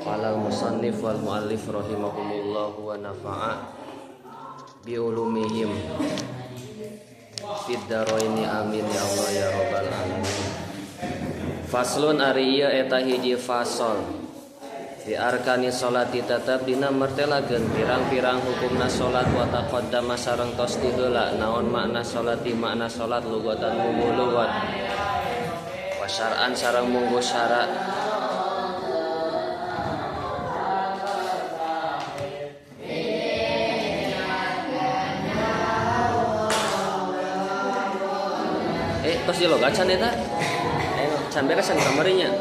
Qala al-musannif wal muallif rahimahumullah wa nafa'a bi ulumihim fid daraini amin ya Allah ya rabbal alamin. Faslun ari ieu eta hiji fasal fi arkani salati tetep dina mertelakeun pirang-pirang hukumna salat wa taqaddama sareng tos diheula naon makna salati makna salat lugatan munggu lugat wa syar'an sareng munggu syara'. Tos dilogat can eta can beresan kamarinya.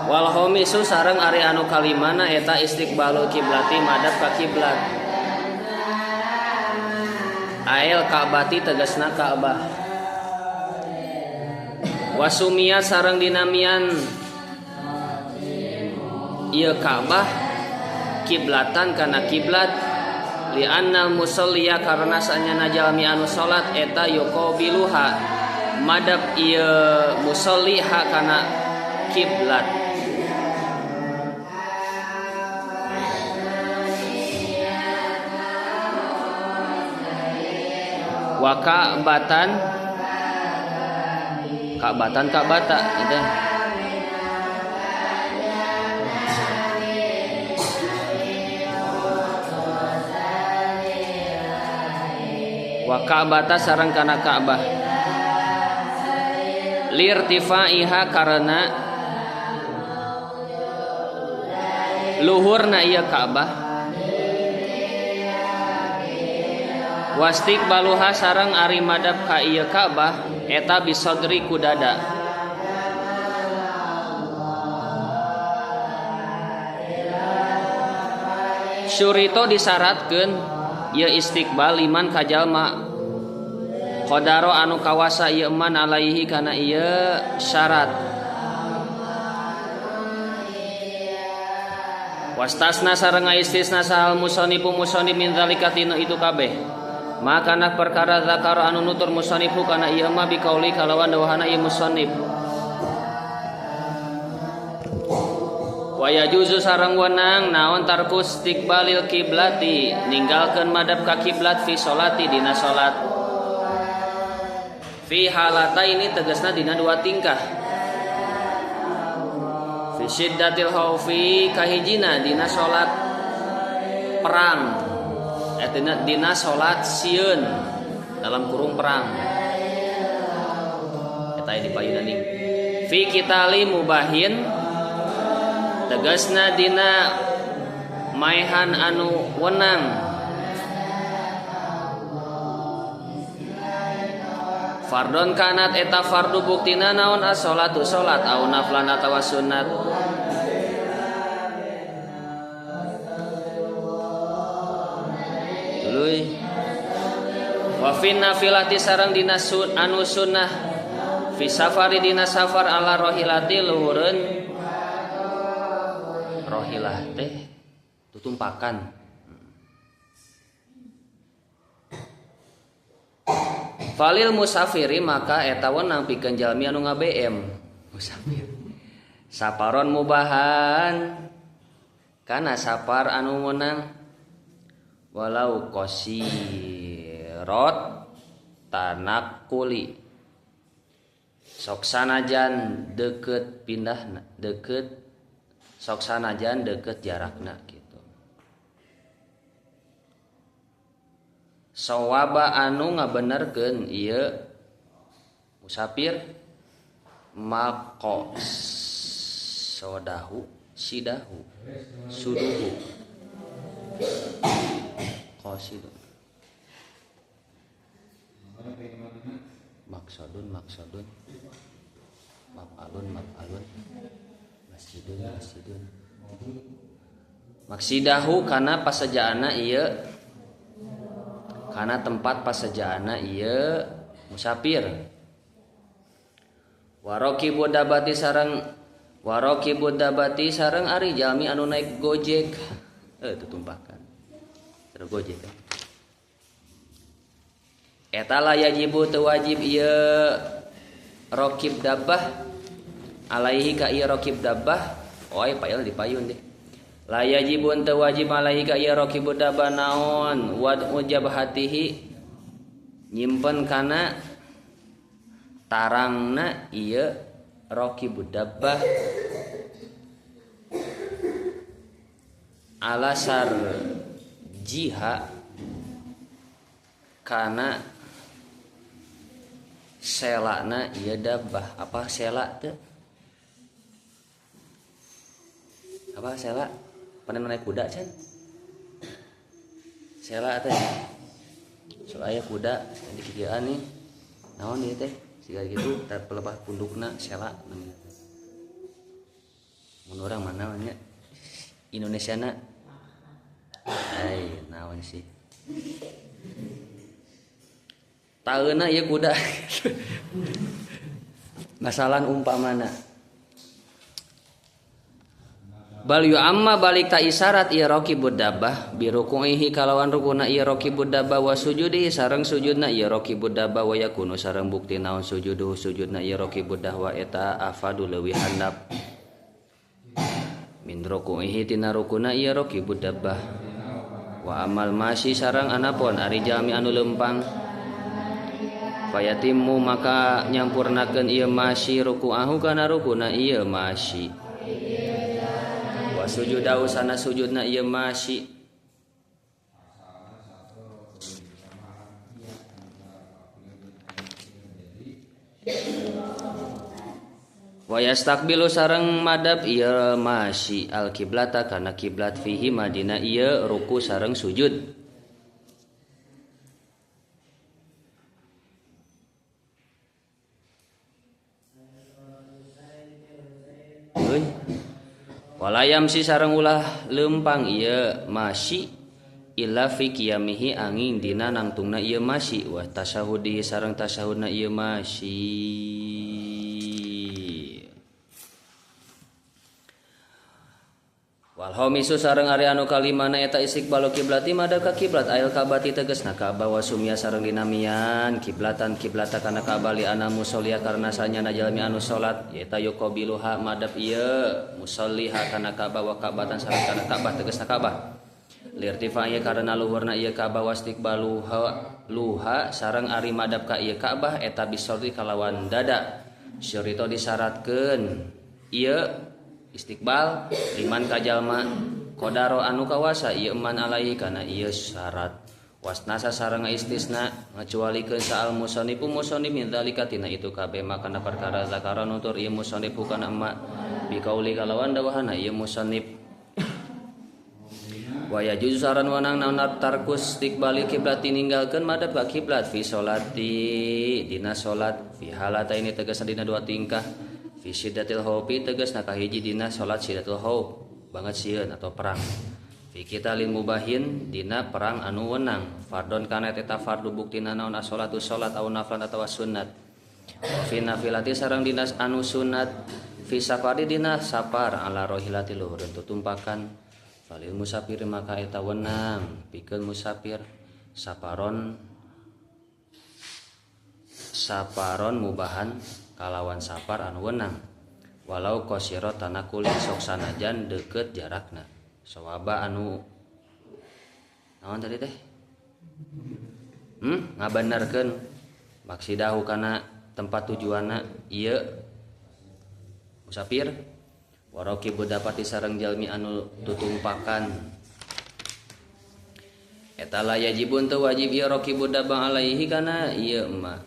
Wal homisu sareng ari anu kalimana eta istiqbalul kiblati madhab ka kiblat. Ael Ka'bati tegasna Ka'bah. Wasumia sareng dinamian ieu Ka'bah kiblatan kana kiblat li annal musalliya karena sanyana jalmi anu salat eta yuqabiluha madhab ieu musalli ha kana kiblat. Wa ka'batan ka'bata itu wa ka'bata sareng kana Ka'bah lirtifaiha karena luhurna ieu Ka'bah wastiqbaluha sareng ari madhab ka ieu Ka'bah eta bisadri kudada. Syurito disyaratkeun ieu istiqbal liman kajalma qadaro anu kawasa ieu man alaihi kana ieu syarat. Wastasna sareng istisna sahal musanifu musannif min zalika tina itu kabeh maka na perkara zakar anu nutur musannifu kana ieu mah biqauli kalawan dawahana ieu musannif. Wa yajuzu sareng wenang naon tarku istiqbalil kiblati ninggalkeun madhab ka kiblat fi sholati dina salat. Fi halata ini tegasna dina dua tingkah. Fi syiddatil khaufi kahijina dina salat perang. Dina salat sieun dalam kurung perang. Eta dipayuna ning. Fi qitali mubahin tegasna dina maehan anu wenang. Fardon kanat eta fardu buktina naon as-sholatu salat au naflan atawa sunat. Tuluy wa fin nafilati sareng dina anu sunnah fi safari dina safar ala rohilati luhureun rohilah teh tutumpakan. Falil musafiri maka eta wenang pikeun jalmi anu nga-BM musafir. Saparon mubahan kana sapar anu meunang walau qasirot tanakuli sok sanajan deukeut pindahna deukeut sok sanajan deukeut jarakna gitu. Sawaba anu ngabenerkeun ieu musafir maqo sodahu sidahu suduhu qasidun maksudun maf'alun masjidun maksidahu kana pasajaana ieu kana tempat pasajaana ieu musafir. Warokibu dabati sareng ari jalmi anu naik gojek tutumpakan terus gojek eta la yajibu teu wajib ieu rokib dabbah alaihi ka ieu rokib dabbah oi payal dipayun deh la yajibun teu wajib alaihi ka ieu rokib dabbah naon wad ujabhatihi nyimpen kana tarangna ieu rokib dabbah alasar jiha kana selana ieu dabbah. Apa sela teh? Apa sela? Panen naik kuda can? Sela teh. So aya kuda di kieuan nih. Naon ieu teh? Siga gitu tar pelepas pundukna sela namanya. Mun urang mana nya? Indonesiana. Ai, naon sih? Taeuna ieu kuda. Masalan umpamana. Bal yu amma balik ta isyarat ieu raqibud dabbah bi ruku'ihi kalawan rukuna ieu raqibud dabbah wa sujudi sareng sujudna ieu raqibud dabbah wa yakunu sareng bukti naon sujudu sujudna ieu raqibud dabbah eta afadu leuwih handap min ruku'ihi tina rukuna ieu raqibud dabbah wa amal masyi sareng anapun ari jalmi anu lempang fayatimmu maka nyampurnakeun ieu masyi ruku'ahu kana rukuna ieu masyi wa sujudahu sana sujudna ieu masyi wa yastaqbilu sareng madab ieu masyi al kiblata kana kiblat fihi madina ieu ruku sareng sujud walayam si sareng ulah lempang ieu masyi illa fi qiyamihi angin dina nangtungna ieu masyi wa tasyahudi sareng tasyahudna ieu masyi wal khamisu sareng ari anu kalimana eta istiqbalu kiblati madab ka kiblat ail kabati tegasna Ka'bah wa sumya sareng dinamian kiblatan kiblata kana Ka'bah li ana musollia karna sanyana jalmi anu salat eta yuqabiluha madab ieu musolliha kana Ka'bah wa Ka'batan sareng kana Ka'bah tegasna Ka'bah lirtifa'nya karena luhurna ieu Ka'bah wa istiqbaluha luha sareng ari madab ka ieu Ka'bah eta bisordi kalawan dada syarito disyaratkeun ieu istiqbal liman kajalma qadaro anu kawasa ieu man alaihi kana ieu syarat wasnasa sareng istisna ngacualikeun saal musannifu musannif min dzalika tina itu kabeh makana perkara zakara nutur ieu musannif kana emak bi qauli kalawan dawahana ieu musannif wa yajuzu saran wanang naon tarkus istiqbali kiblat ninggalkeun madhab ka kiblat fi sholati dina salat fi halataini tegasna dina dua tingkah fi syiddatil khaufi tegasna kahiji dina salat syiddatul khauf banget sieun atau perang fi qitalil mubahin dina perang anu wenang fardon kana eta fardu buktina naon as-sholatu salat au naflan atawa sunnat wa fi nafilati sareng dina anu sunnat fi safari dina safar ala rohilati luhureun tutumpakan falil musafir maka eta wenang pikeun musafir saparon mubahan kalawan safar anu wenang walau qasira tanakul sok sanajan deukeut jarakna sawaba anu naon tadi teh ngabenerkeun maksidahu kana tempat tujuanna ieu musafir waraqibud dapati sareng jalmi anu tutumpakan eta la yajibun teu wajib ieu raqibud dabang alaihi kana ieu emma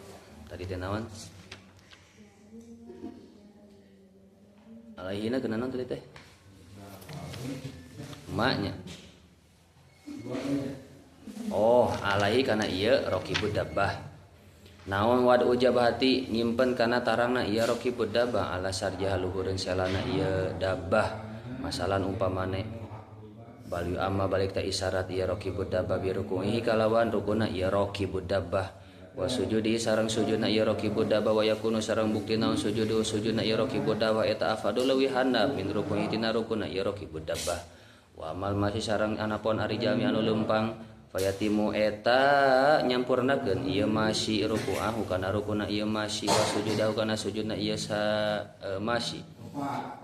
tadi teh naon alaihina kena naon tadi teh emaknya oh alaihi kana ieu raqibud dabbah naon wad ujabati nyimpen kana tarangna ieu raqibud dabbah ala sarjah luhureun selana ieu dabbah masalan umpamane bal amma balik ta isyarat ieu raqibud dabbah bi ruku'ihi kalawan rukuna ieu raqibud dabbah wa sujudi sareng sujudna ieu raqibud dabbah wa yakunu sareng bukti naon sujudu sujudna ieu raqibud dabbah eta afadu leuwih handap min ruku'i tina rukuna ieu raqibud dabbah wa amal masih sareng anapun ari jalmi anu lempang Fayatimu eta nyampurnakeun ieu masyi ruku'ahu kana rukuna ieu masyi wa sujudahu kana sujudna ieu masyi.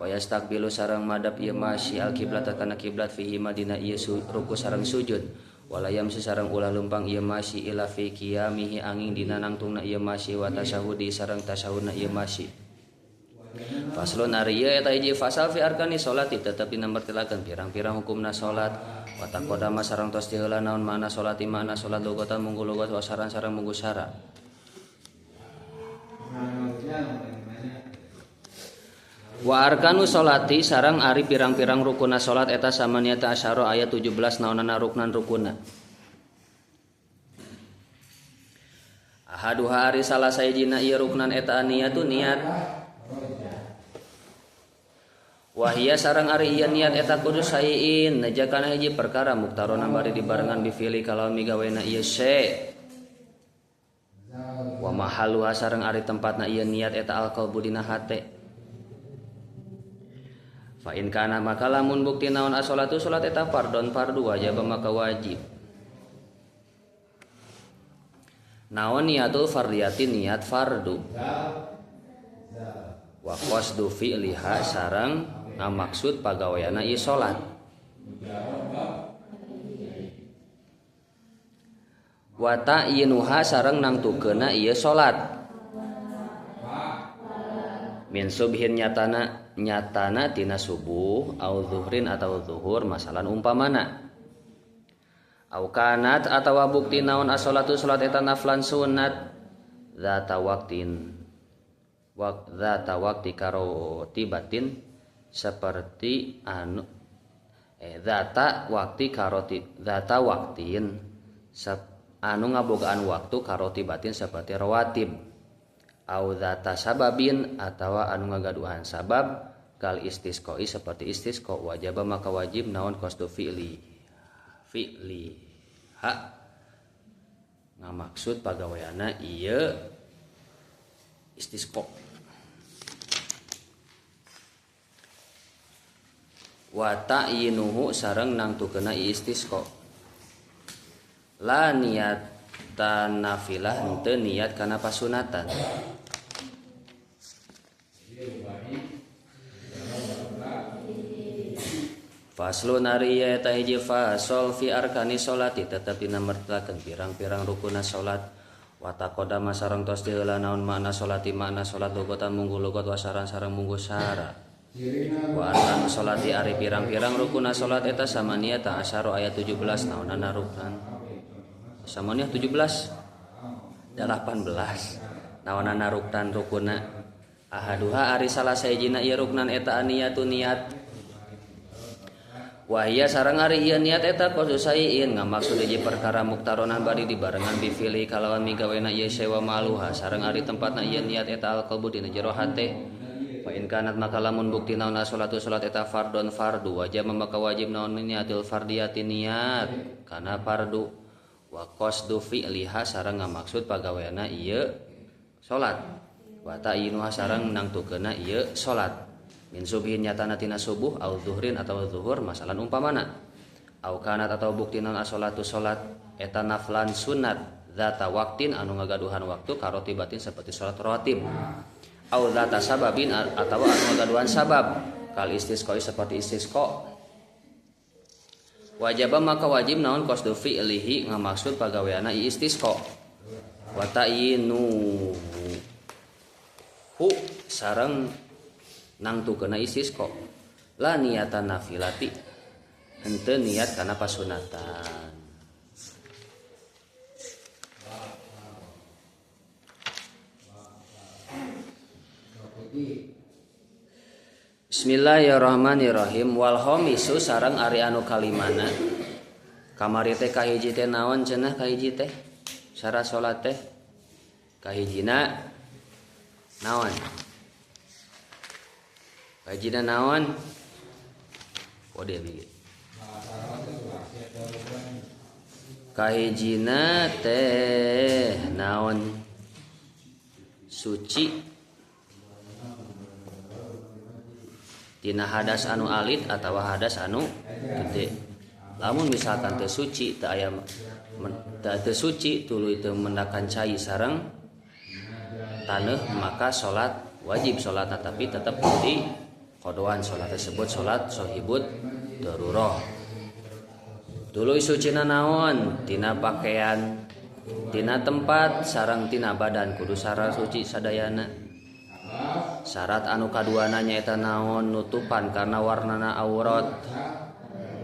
Wa yastaqbilu sareng madap ieu masyi al-qiblat kana kiblat fihi madina ieu ruku sareng sujud. Walayam sareng ulah lempang ieu masyi ila fi qiyamihi angin dina nangtungna ieu masyi wa tasyahudi sareng tasyahudna ieu masyi. Faslun ari ieu eta hiji fasal fi arkani salat tetapi namertilakeun pirang-pirang hukumna salat. Wa taqaddama sareng tos heula naon mana salati mana salat lugatan munggu lugat wa saran sareng munggu syara. Wa arkanu salati sareng ari pirang-pirang rukuna salat eta samaniyata asyara ayat 17 naonana ruknan rukuna. Ahaduha ari salah sayjina ieu ruknan eta niyatu niat. Wahia sareng ari ieu niat eta kudu sayin najakana hiji perkara muktarona bari dibarengan bifili kalau migawena ieu se. Wa mahalluha sareng ari tempatna ieu niat eta alqalbu dina hate. Fa in kana maka lamun bukti naon as-shalatu salat eta fardon fardu wajib maka wajib. Naon niatul fardiyati niat fardu. Wa qasdu fi'liha sareng ngamaksud pagaweana ieu salat. Wa ta'inuha sareng nangtukeuna ieu salat. Min subhin nyatana tina subuh au zuhrin atau zuhur masalan umpamana. Au kanat atawa bukti naon as-shalatu salat eta naflan sunat zata waqti karo tibatin seperti zata waqtin anu ngabogaan waktu karo tibatin seperti rawatib au zata sababin atawa anu ngagaduhan sabab kal istisqoi seperti istisqa wajib maka wajib naon qasdu fi'li ha ngamaksud pagaweana ieu istisqa. Wa ta'inuhu sareng nangtukeuna istisqa. La niatan nafilah henteu niat kana pasunatan. Faslun ari eta hiji fasol fi arkani sholati tetapi namertelakeun pirang-pirang rukuna salat. Wa taqaddama sareng tos heula naon makna sholati makna salat lugatan munggu lugat wa saran sareng munggu syara. Wa arkanu sholati ari pirang-pirang rukuna salat eta samaniyata asyara ayat 17 naonana ruknan. Samaniyah 17 18 naonana ruknan rukuna. Ahaduha ari salah sayjina ieu ruknan eta aniyatu niat. Wahia sareng ari ieu niat eta kudu sayin ngamaksud hiji perkara muktaronan bari dibarengan bifili kalawan migawena ieu sewa maluha sareng ari tempatna ieu niat eta alqalbu dina jero hate. Fa in kanat maka lamun bukti naon as-shalatu salat eta fardon fardu wajib maka wajib naon niatul fardiyati niat kana fardu wa qasdu fi'liha sareng ngamaksud pagaweana ieu salat wa ta'inuha sareng nangtukeuna ieu salat. Min subhin nyatana tina subuh au zuhrin atau zuhur masalan umpamana. Au kanat atau bukti naon as-shalatu salat eta naflan sunat zata waqtin anu ngagaduhan waktu karo tibatin seperti salat rawatib. Au zata sababin atawa anu ngagaduhan sabab kal istisqa seperti istisqa. Wajib maka wajib naon qasdu fi'lihi ngamaksud pagaweana istisqa. Wa ta'inu hu sareng nangtukeuna istisqa. La niatan nafilati henteu niat kana pasunatan. Bismillahirrahmanirrahim. Wal khamisu sareng ari anu kalimana kamari teh kahiji teh naon cenah kahiji teh syarat salat teh kahijina naon kahijina naon kode bieu kahijina teh naon suci tina hadas anu alit atawa hadas anu gede. Lamun misalkan teu suci teu aya teu suci tuluy teu mendakan cai sareng taneuh maka salat wajib salatna tapi tetap di qodoan salat tersebut salat sohibut darurah. Tuluy sucina naon? Tina pakaian, tina tempat sareng tina badan kudu syarat suci sadayana. Syarat anu kaduana nyaeta naon? Nutupan karena warnana aurat.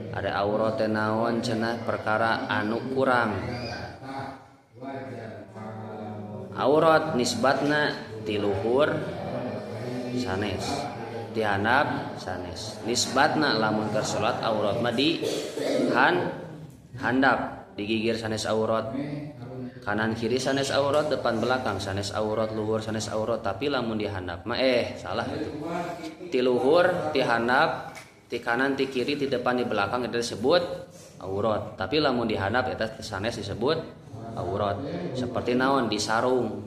Ada aurat teh naon cenah perkara anu kurang. Aurat nisbatna ti luhur sanes, ti handap sanes. Nisbatna lamun keur salat aurat mah di handap, digigir sanes aurat. Kanan kiri sanes aurat, depan belakang sanes aurat, luhur sanes aurat, tapi lamun di handap mah salah itu. Ti luhur, ti handap, ti kanan, ti kiri, ti depan, di belakang itu disebut aurat. Tapi lamun di handap eta sanes disebut aurat. Seperti naon di sarung.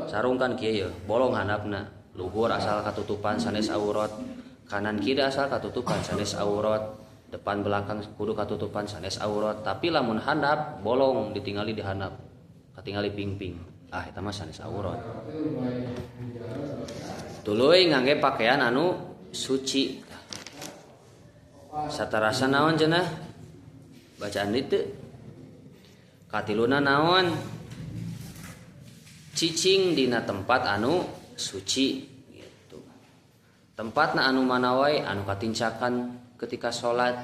Sarung kan kieu bolong handapna. Luhur asal katutupan sanes aurat. Kanan kiri asal katutupan sanes aurat. Depan belakang kudu katutupan sanes aurat. Tapi lamun handap bolong ditinggali di handap. Katingali ping-ping. Eta mah sanes aurat. Tuluy ngangge pakaian anu suci. Satarasa naon cenah? Bacaan ditu. Katiluna naon? Cicing dina tempat anu suci gitu. Tempatna anu mana wae anu katincakan ketika salat,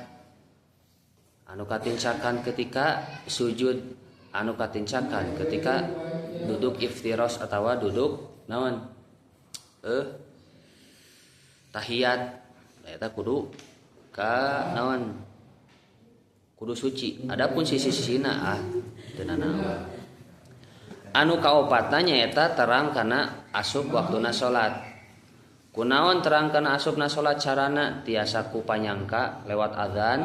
anu katincakan ketika sujud, anu katincakan ketika duduk iftiros atawa duduk naon? Tahiyat. Eta kudu ka naon? Kudu suci. Adapun sisi-sisina teu naon. Anu kaopatna nyaeta terang kana asup waktuna salat. Kunaon terang kana asupna salat carana? Tiasa ku panyangka lewat adzan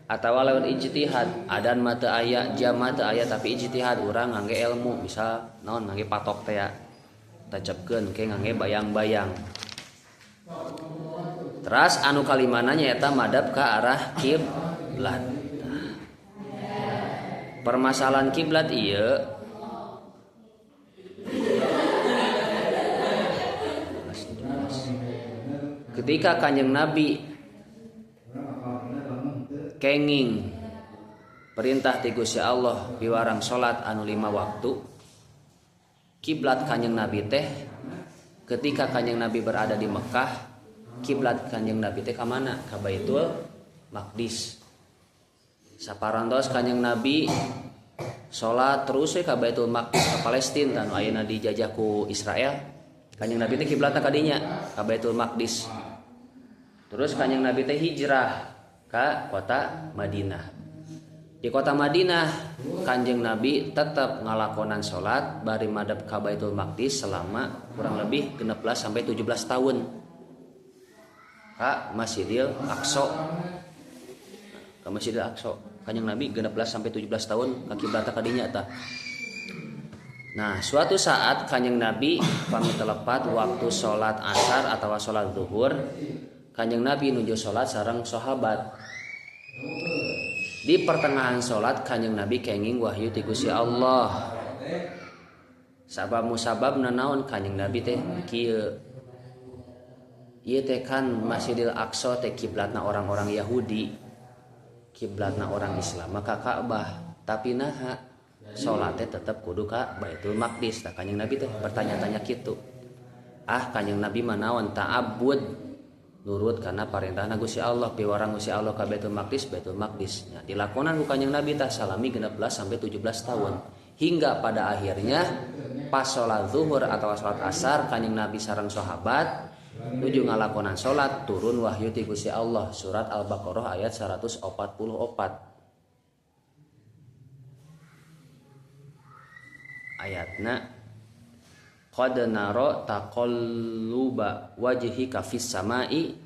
atawa lewat ijtihad. Adzan mah teu aya, jam mah teu aya tapi ijtihad urang ngangge ilmu, misal naon ngangge patok teh tacepkeun ke ngangge bayang-bayang. Teras anu kalimana nyaeta madhab ka arah kiblat. Permasalahan kiblat ieu ketika Kanjeng Nabi kenging perintah ti Gusti Allah piwarang salat anu 5 waktu, kiblat Kanjeng Nabi teh ketika Kanjeng Nabi berada di Mekah, kiblat Kanjeng Nabi teh ka mana? Ka Baitul Maqdis. Saparantos Kanjeng Nabi salat terus ka Baitul Maqdis ka Palestina anu ayeuna dijajah ku Israel. Kanjeng Nabi teh kiblatna ka dinya ka Baitul Maqdis. Terus Kanjeng Nabi teh hijrah ka kota Madinah. Di kota Madinah Kanjeng Nabi tetap ngalakonan salat bari madhep ka Baitul Maqdis selama kurang lebih 16 sampai 17 tahun. Ka Masjidil Aqsa. Ka Masjidil Aqsa. Kanjeng Nabi 16 sampai 17 tahun ka kiblatna ka dinya tah. Nah, suatu saat Kanjeng Nabi pamit telepat waktu salat asar atau salat zuhur, Kanjeng Nabi nuju salat sareng sahabat. Di pertengahan salat Kanjeng Nabi kenging wahyu ti Gusti Allah. Sabab musababna naon? Kanjeng Nabi teh kieu. Ieu teh kan Masjidil Aqsa teh kiblatna orang-orang Yahudi. Kiblatna orang Islam maka Ka'bah. Tapi naha salatnya tetap kudu ka Baitul Maqdis. Tah Kanjeng Nabi teh bertanya-tanya kitu. Kanjeng Nabi manaon ta'abbud nurut karena perintahna Gusti Allah piwarang Gusti Allah ka Baitul Maqdis, Baitul Maqdis. Nya dilakonan ku Kanjeng Nabi tah salami 16 sampai 17 tahun. Hingga pada akhirnya pas salat zuhur atau salat asar Kanjeng Nabi sareng sahabat nuju ngalakonan salat turun wahyu ti Gusti Allah surat Al-Baqarah ayat 144. Ayatna qad nara taqalluba wajhika fis samai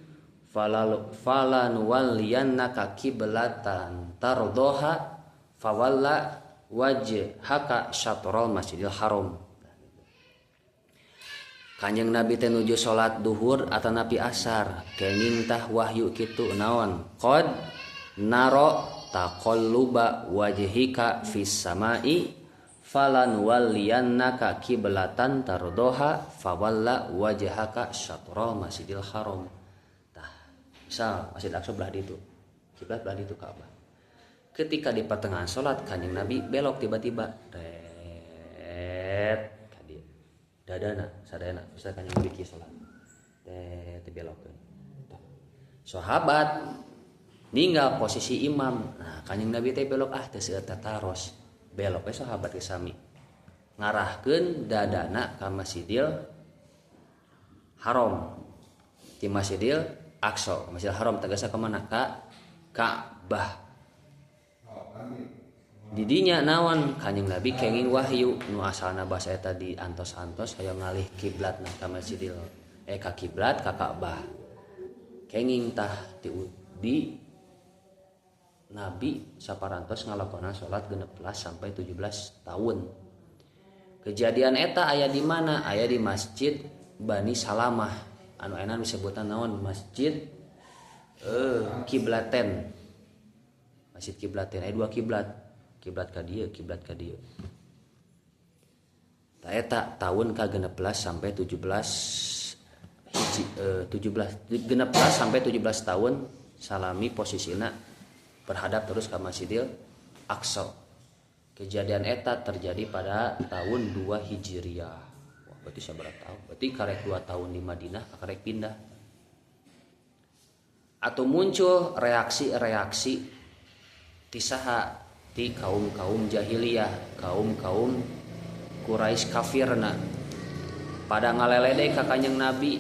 falanuwalliyannaka qiblatan tardoha fawalla wajhaka syatral masjidil haram. Kanjeng Nabi teh nuju salat duhur atau napi asar kenging tah wahyu kitu naon qad naro taqalluba wajhika fis samai falan walliyannaka kiblatan tardoha fawalla wajhaka syatra Masjidil Haram. Tah, misal Masjid Aqsa belah ditu. Kiblat belah ditu Ka'bah. Ketika di pertengahan salat Kanjeng Nabi belok tiba-tiba ka dieu. Dadana sadayana bisa Kanjeng Nabi kieu salat. Belokkeun. Sahabat ninggal posisi imam. Nah, Kanjeng Nabi teh belok teu seueur taros. Belok we sahabat ge sami. Ngarahkeun dadana ka Masjidil Haram. Di Masjidil Aqsa, Masjidil Haram tegasna ka mana? Ka Ka'bah. Didinya naon Kanjeng Nabi kenging wahyu nu asalna basa eta di antos-antos hayang ngalih kiblatna ka Masjidil ka kiblat ka Ka'bah. Kenging tah di Nabi saparantos ngalakonan salat 16 sampai 17 tahun. Kejadian eta aya di mana? Aya di Masjid Bani Salamah. Anu enan disebutna naon? Masjid Kiblaten. Masjid Kiblaten aya dua kiblat. Kiblat ka dieu, kiblat ka dieu. Ta eta tahun ka-16 sampai 17 sampai 17 tahun salami posisina berhadap terus ke Masjidil Aqsa. Kejadian eta terjadi pada tahun 2 Hijriah. Wah, berarti sabaraha tahun? Berarti karek 2 tahun di Madinah, karek pindah. Atau muncul reaksi-reaksi tisaha di kaum-kaum jahiliyah, kaum-kaum Quraisy kafirna pada ngaleledek ka Kanjeng Nabi.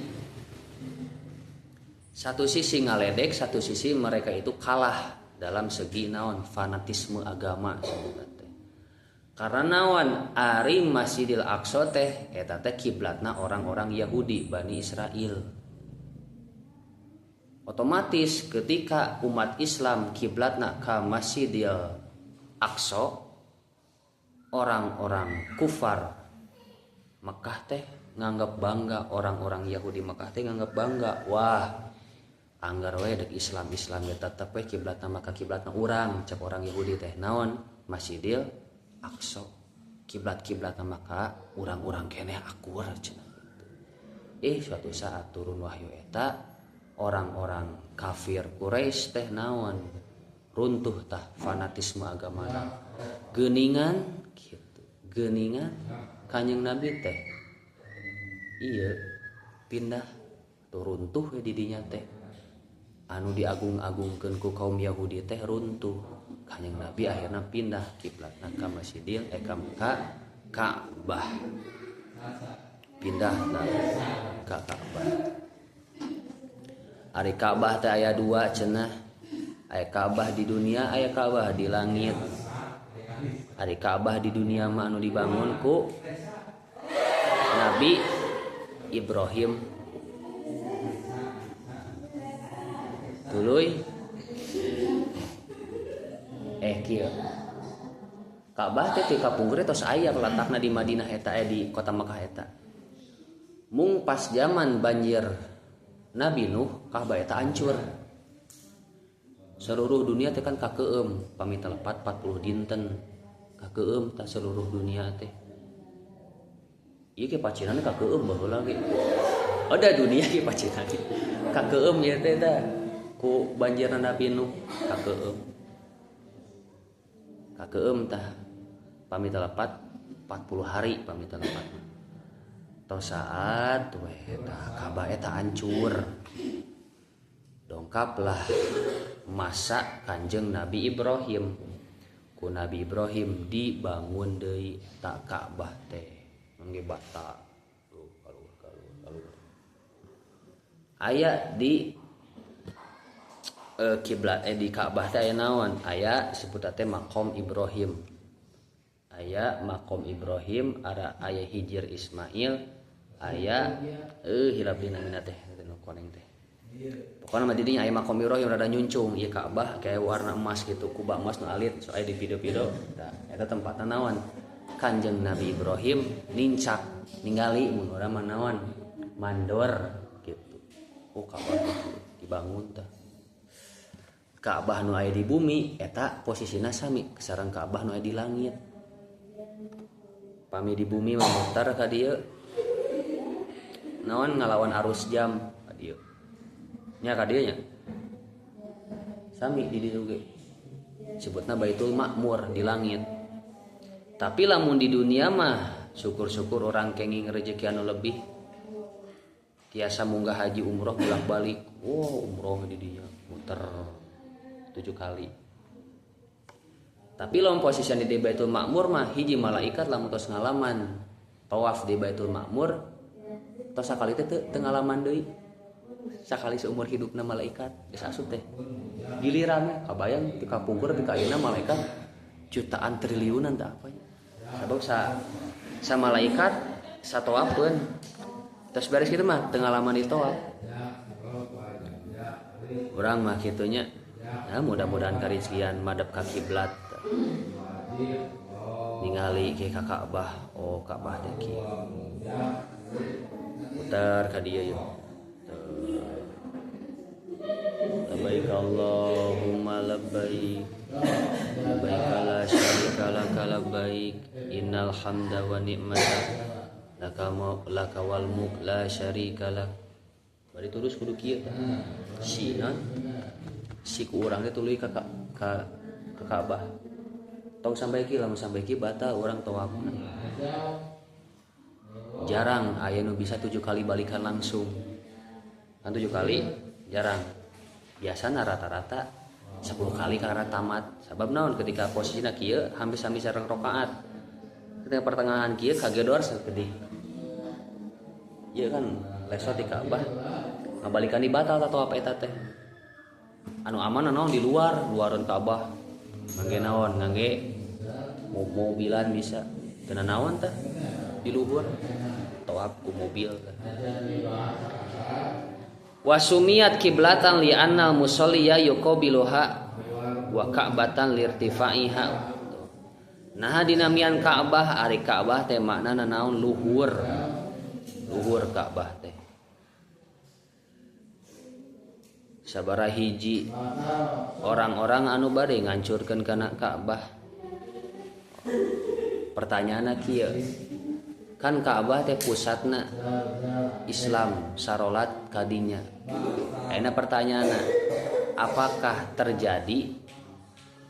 Satu sisi ngaledek, satu sisi mereka itu kalah dalam segi naon fanatisme agama sebenarnya. Karena naon ari Masjidil Aqsa teh eta teh kiblatna orang-orang Yahudi Bani Israel. Otomatis ketika umat Islam kiblatna ka Masjidil Aqsa, orang-orang kufar Mekah teh nganggap bangga, orang-orang Yahudi Mekah teh nganggap bangga. Wah, anggar we dek Islam ya tetep we kiblatna maka kiblatna urang cek orang Yahudi teh naon Masjidil Aqsa. Kiblatna maka urang-urang keneh akur cenah. Suatu saat turun wahyu eta orang-orang kafir Quraisy teh naon runtuh tah fanatisme agamana. Geuningan kitu. Geuningan Kanjeng Nabi teh ieu pindah turuntuh we di dinya teh. Anu diagung-agungkeun ku kaum Yahudi teh runtuh. Kanjeng Nabi akhirna pindah kiblatna ka Masjidil ka Ka'bah. Pindah ka Ka'bah. Ari Ka'bah teh aya dua cenah. Aya Ka'bah di dunia, aya Ka'bah di langit. Ari Ka'bah di dunia mah anu dibangun ku Nabi Ibrahim. Tuluy kieu Ka'bah teh ti kapungkur tos aya letakna di Madinah eta di kota Makkah eta. Mung pas zaman banjir Nabi Nuh Ka'bah eta hancur. Seluruh dunia teh kan kakeueum pami telepat 40 dinten. Kakeueum tah seluruh dunia teh. Ieu ge pacinana kakeueum baheula ge. Ada dunia ge pacinana. Kakeueum ieu teh tah ku banjirna Nabi Nuh kakeueum tah pami telepat 40 hari pami telepat. Tos saat we tah Ka'bah eta hancur. Dongkaplah masa Kanjeng Nabi Ibrahim. Ku Nabi Ibrahim dibangun deui ta Ka'bah teh. Mangge bata. Aya di kiblat di Ka'bah teh aya naon? Aya disebut teh maqam Ibrahim. Aya maqam Ibrahim, aya Hijr Ismail, aya hilap dina mina teh nu koneng teh. Pokona mah didinya aya maqam Ibrahim rada nyuncung ieu Ka'bah kayak warna emas gitu, kubah emas nu alit so aya di video-video. Tah eta tempatna naon? Kanjeng Nabi Ibrahim nincak ningali mun urang mah naon? Mandor gitu. Ka'bah dibangun tah. Ka'bah nu aya di bumi eta posisina sami sareng Ka'bah nu aya di langit. Pami di bumi mah muter ka dieu naon ngalawan arus jam ka dieu nya ka dieu nya sami di dieu ge sebutna Baitul Ma'mur di langit. Tapi lamun di dunia mah syukur-syukur orang kenging rezeki anu lebih tiasa munggah haji umroh bolak-balik. Umroh di dinya muter 7 kali. Tapi lamun posisi di Baitul Ma'mur mah hiji malaikat lamun tos ngalaman tawaf di Baitul Ma'mur tos sakali teh teu ngalaman deui. Sakali seumur hidupna malaikat geus asup teh. Giliran kabayang ti kapungkur ti kaina malaikat jutaan triliunan teh apa nya. Sabab sa malaikat satawafkeun tos beres kitu mah teu ngalaman ditawaf. Urang mah kitu nya. Nah, mudah-mudahan karizkian madep ka kiblat. Ningali ke Ka'bah, Ka'bah teh kieu. Putar ka dieu yeuh. Labbaik Allahumma labbaik. Labbaik la syarika laka labbaik. Innal hamda wa ni'mata laka wal mulk la syarika lak. Bari terus kudu kieu tah. Si ku urang teh tuluy ka Ka'bah. Tong sampai ki lamun sampai ki batal urang tawafna. Jarang aya nu bisa 7 kali balikan langsung. Kan 7 kali jarang. Biasana rata-rata 10 kali karena tamat. Sabab naon ketika posisina kieu hampir-hampir sareng rakaat. Ketika pertengahan kieu kagedor sakeudeui. Ieu kan lesot di Ka'bah. Ngabalikan di batal atau apa eta teh? Anu aman naon di luaran Ka'bah. Ngangge naon? Ngangge mobilan bisa. Teu naon tah di luhur. Tawaf ku mobil. Wasumiyat kiblatan li annal musolliya yuqabiluha wa ka'batan lirtifaiha. Nah dinamian Ka'bah ari Ka'bah teh maknana naon luhur. Luhur Ka'bah teh. Sabaraha hiji orang-orang anu bade ngancurkeun kana Ka'bah. Pertanyaanna kieu. Kan Ka'bah teh pusatna Islam sarolat kadinya. Ayeuna pertanyaanna, apakah terjadi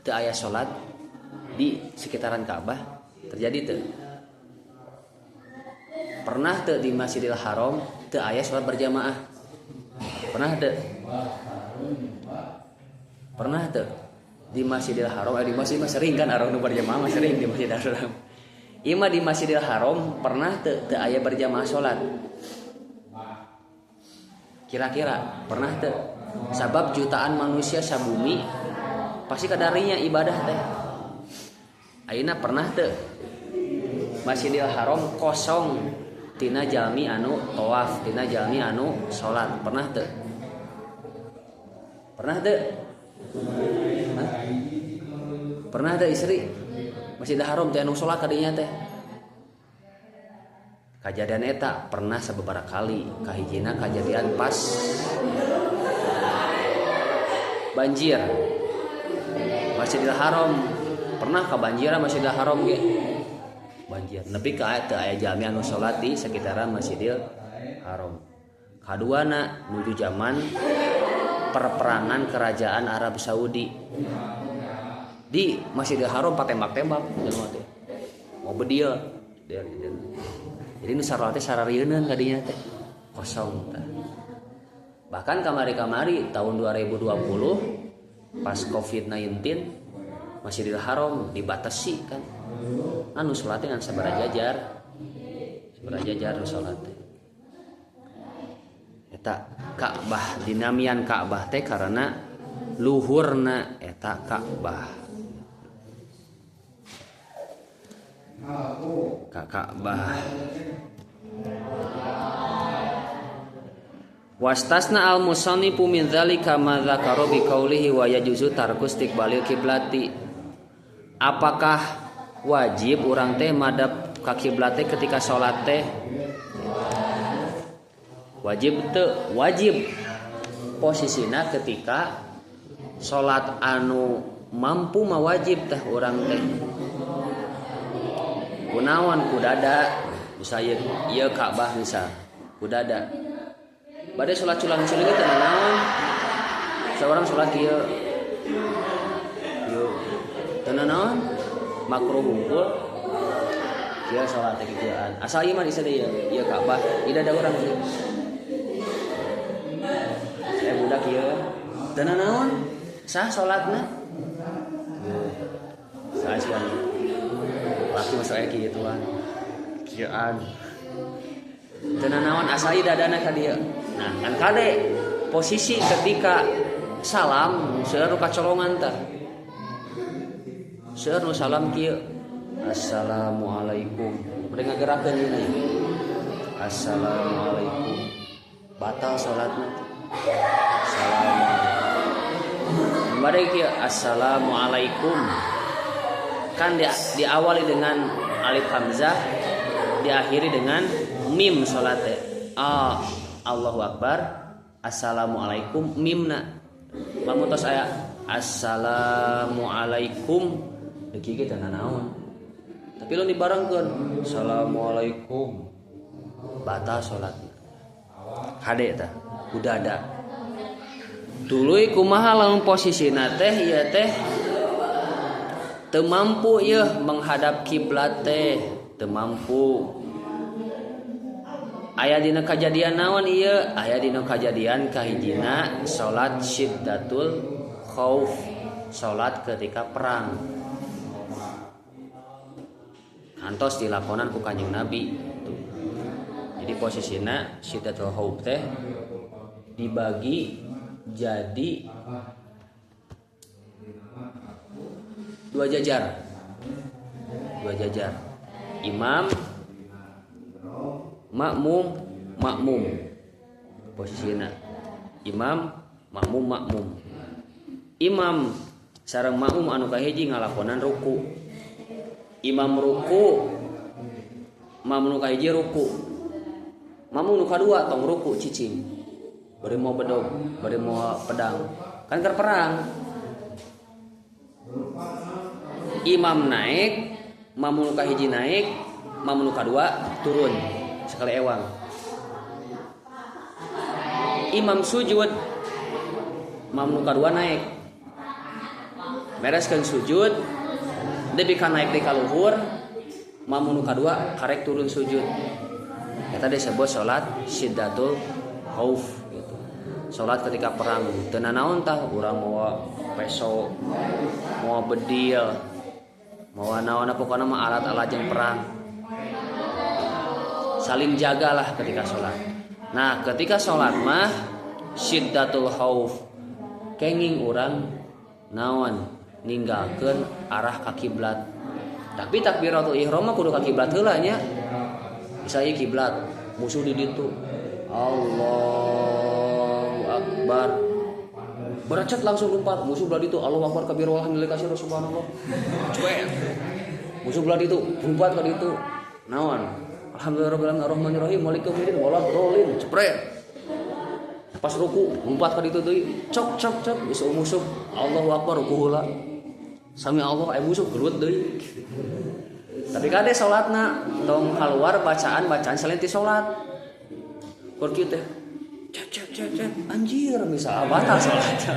teu aya salat di sekitaran Ka'bah? Terjadi teu? Pernah teu di Masjidil Haram teu aya salat berjamaah? Pernah teu? Pernah teu? Di Masjidil Haram, di masjid mah sering kan arang nu berjamaah mah sering di Masjidil Haram. Ieu mah di Masjidil Haram pernah teu aya berjamaah salat? Kira-kira pernah teu? Sabab jutaan manusia sabumi pasti kadarinya ibadah teh. Ayeuna pernah teu? Masjidil Haram kosong tina jalmi anu tawaf, tina jalmi anu salat. Pernah teu? Pernah teu? Pernah teu istri? Masjidil Haram teh anu salat kadinya teh. Kajadian eta pernah sababaraha kali. Kahijina kajadian pas banjir Masjidil Haram. Pernah kabanjiran Masjidil Haram ge? Banjir. Nepi ka teu aya jalmi anu salat di sekitaran Masjidil Haram. Kaduana nuju zaman perperangan kerajaan Arab Saudi. Di Masjidil Haram patembak-tembak jelema teh. Mau bedieu. Jadi nu sarolat teh sararieun kadinya teh. Kosong teh. Bahkan kamari-kamari tahun 2020 pas COVID-19 Masjidil Haram dibatasi kan. Anu salat teh ngan sabaraha jajar. Sabaraha jajar nu salat teh. Eta Ka'bah dinamian Ka'bah teh karena luhurna eta Ka'bah. Ka'bah. Wastasna al-musannifu min dzalika ma dzakara bi qaulihi wa yajuzu tarku istiqbalil kiblati. Apakah wajib urang teh madep ka kiblat teh ketika salat teh? Wajib teu? Wajib. Posisina ketika salat anu mampu mah wajib teh urang teh kunaon kudada bisa ieu Ka'bah misal kudada bade salat culang-culing teh naon seorang salat ieu teu naon makruh hungkul kieu salat teh kieuan asal ieu mah disana ieu Ka'bah ida ada urang ieu saya budak ieu teu naon sah salatna saya sih laki masuk aya kieu tuan kieuan teu naon asal dadana ka dieu nah kan kade posisi ketika salam seueur nu kacolongan tah seueur nu salam kieu assalamualaikum bade ngagerakeun ieu assalamualaikum batal salatna assalamualaikum bade kieu assalamualaikum kan diawali dengan alif hamzah diakhiri dengan mim salatnya Allahu Akbar assalamualaikum mimna lamun tos aya assalamualaikum deki ge teh naon tapi lo dibarengkeun assalamualaikum batal salatna hade tah udada tuluy kumaha lamun posisina teh ieu teh teu mampu ieu menghadap kiblat teh teu mampu aya dina kajadian naon ieu aya dina kajadian kahijina salat syiddatul khauf salat ketika perang kantos dilakonan ku Kanjeng Nabi tuh. Jadi posisina syiddatul khauf teh dibagi jadi dua jajar imam makmum posisina imam makmum imam sareng makmum anu kahiji ngalakonan ruku imam ruku makmum nu kahiji ruku makmum nu kadua tong ruku cicing bari mau bedog bari mau pedang kan keur perang imam naik makmum nu kahiji naik makmum nu kadua turun sekali ewang imam sujud makmum nu kadua naik bereskeun sujud deui ka naik di kaluhur makmum nu kadua karek turun sujud eta disebut salat syiddatul khauf gitu salat ketika perang teu naon tah urang mawa peso mawa bedil mawa naon pokona mah alat-alat jeung perang saling jagalah ketika sholat. Nah ketika sholat mah syiddatul khauf kenging urang naon ninggalkeun arah ka kiblat. Tapi takbiratul ihram mah kudu ka kiblat heula nya. Bisa ieu kiblat musuh di ditu. Allahu Akbar. Beracet langsung lompat musuh belah ditu Allahu Akbar kabir walhamdulillah kasih subhanallah. Cuek. Musuh belah ditu lompat ka ditu. Naon? Alhamdulillahirabbil alamin arrahmanirrahim maliki yaumiddin waladdallin cepret. Pas ruku lompat ka ditu deui cok geus musuh Allahu Akbar ruku heula. Sami Allah aya musuh gelut deui. Tapi kade salatna tong keluar bacaan selain ti salat. Kur kieu teh cek anjir misal batal salatna.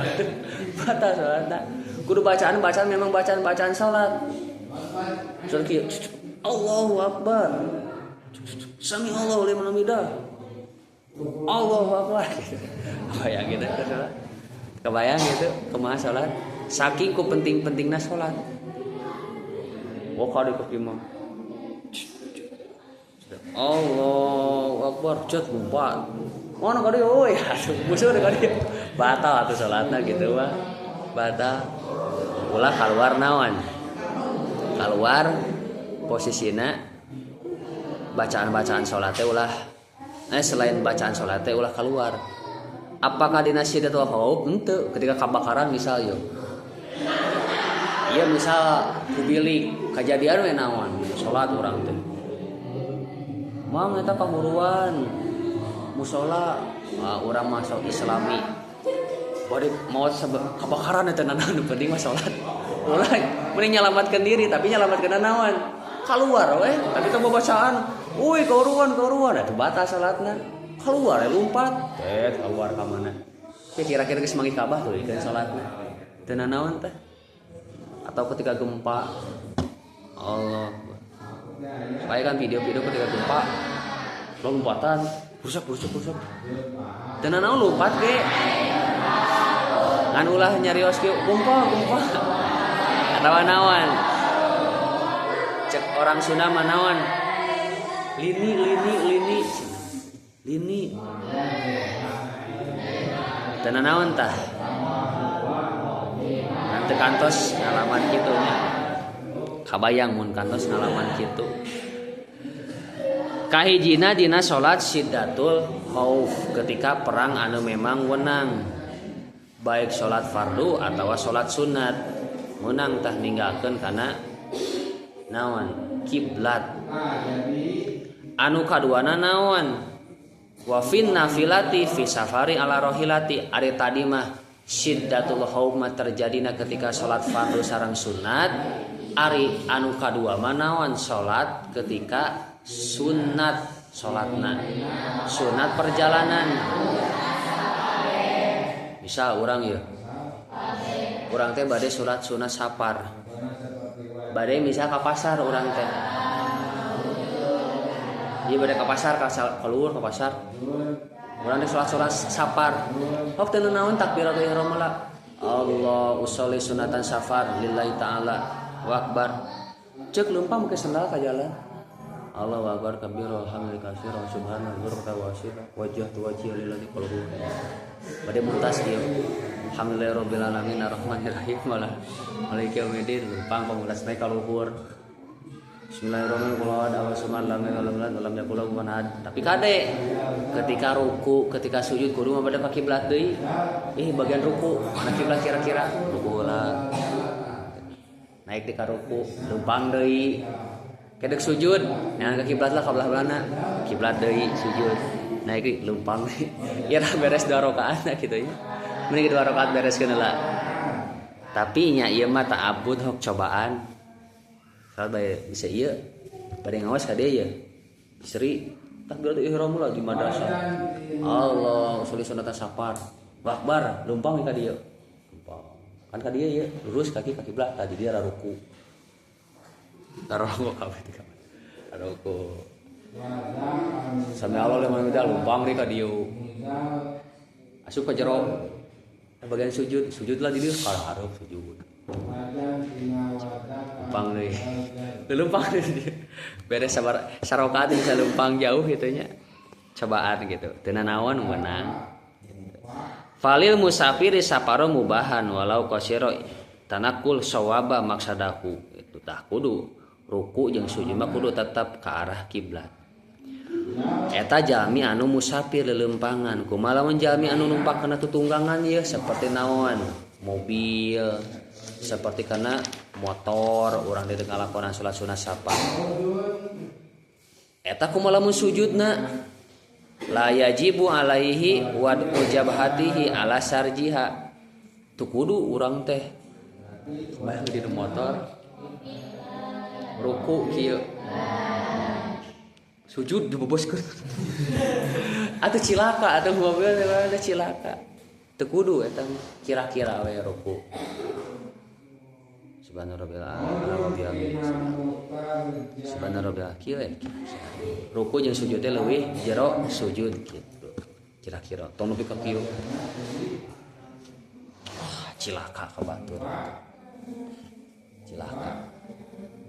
Batal salatna. Kudu bacaan memang bacaan salat. Sur kieu Allahu Akbar. Sami Allahu liman hamidah. Allahu Akbar. Kebayang gitu salat. Kebayang gitu kumaha salat? Saking ku penting-pentingna salat. Wah ka imam. Allahu Akbar cet lompat. Mana ka dieu euy? Musuh ka dieu. Batal atuh salatna gitu mah. Batal. Ulah keluar naon? Keluar posisina bacaan salat teh ulah selain bacaan salat teh ulah keluar. Apakah dina syiddatul khauf? Henteu. Ketika kabakaran misal yo. Ieu misal kubilik kajadian we naon? Salat urang teh. Mang eta kahuruan musola urang masuk islami. bade maot kebakaran eta nanaon penting mah salat. Ulah mending nyelamatkan diri tapi nyelamatkeun naon? Keluar we, tapi teu bacaan. Uy, kauruan. Atuh batas salatna. Keluar lompat. Keluar ka mana? Kira-kira geus manggi Ka'bah tuh ikeun salatna. Teu nanaon teh. Atau ketika gempa. Allah. Supaya kan video-video ketika gempa lompatan, busak. Teu nanaon lompat ge. Ngan ulah nyarios kieu gempa. Atawa naon? Cek orang Sunda mah naon? Lini. Teu nanaon tah? Nanti kantos ngalaman kitu nya. Kabayang mun kantos ngalaman kitu. Kahijina dina salat syiddatul khauf ketika perang anu memang wenang. Baik salat fardu atawa salat sunat. Menang tah ninggalkeun kana naon? Kiblat. Anu kaduana naon? Wa fin nafilati fi safari ala rohilati. Ari tadi mah syiddatul khauf mah terjadina ketika salat fardu sareng sunat. Ari anu kadua mah naon? Salat ketika sunat salatna. Sunat perjalanan. Bisa urang ya. Urang teh bade salat sunat safar. Bade misal ka pasar urang teh. Ieu bade ka pasar keluar ka pasar. Urang teh salat safar. Hok teu naon takbiratul ihram lah. Allah usolli sunatan safar lillahi taala wa akbar. Ceuk leumpang make sendal ka jalan. Allahu akbar kabir alhamdulillah katsira subhanallah wa wasila wajhatu wajhi lillahi qalbu. Bade muntas dieu. Alhamdulillahirabbil alamin arrahmanirrahim maliki yaumiddin leumpang pamulas naik ka luhur. Bismillahirrahmanirrahim. Tapi kade ketika ruku, ketika sujud kudu mah bade ka kiblat deui. Bagian ruku mana kiblat kira-kira? Ruku lah. Naik di ka ruku, leumpang deui. Kedek sujud, yang ke kiblat lah kabelah belana. Kiblat deui sujud. Naik di leumpang deui. Ya beres 2 rakaat gitu ya. Mending 2 rakaat bereskeun heula. Tapi nya ieu mah ta'abbud hok cobaan. Salat bae bisa ieu. Bade ngawas ka dieu ya. Seri takbiratul ihram lah di madrasah. Allah usolli sunatan safar. Akbar, leumpang ka dieu. Leumpang. Kan ka dieu ya, lurus kaki ka kiblat, tadi dia ruku. Taruh kabeh di kamar. Ruku. Sampai Allah lemah minta lumpang di ka dieu. Asup ka jero. Bagian sujudlah di dieu ka hareup sujud. Lumpang deui. Lumpang deui. Beres sabar sarokaat bisa lumpang jauh gitu nya. Cobaan gitu. Teu nanaon menang. Falil musafiri saparo mubahan walau qasira tanakul sawaba maksadahu. Itu tah kudu ruku jeung sujud mah kudu tetep ke arah kiblat. Eta jalmi anu musafir lelempangan kumaha lamun jalmi anu numpak kana tutunggangan ieu seperti naon mobil seperti kana motor urang di ngalakonan salat sunat safar. Eta kumaha lamun sujudna la yajibu alaihi wa ujabhatihi ala sarjiha. Tu kudu urang teh bayang di motor ruku kieu sujud diboboskeun atuh cilaka atuh mobil ada cilaka teu kudu eta kira-kira we ruku subhanarabbil kieu ruku jeung sujud teh leuwih jero sujud kitu kira-kira tong nepi ka kieu cilaka ka batur cilaka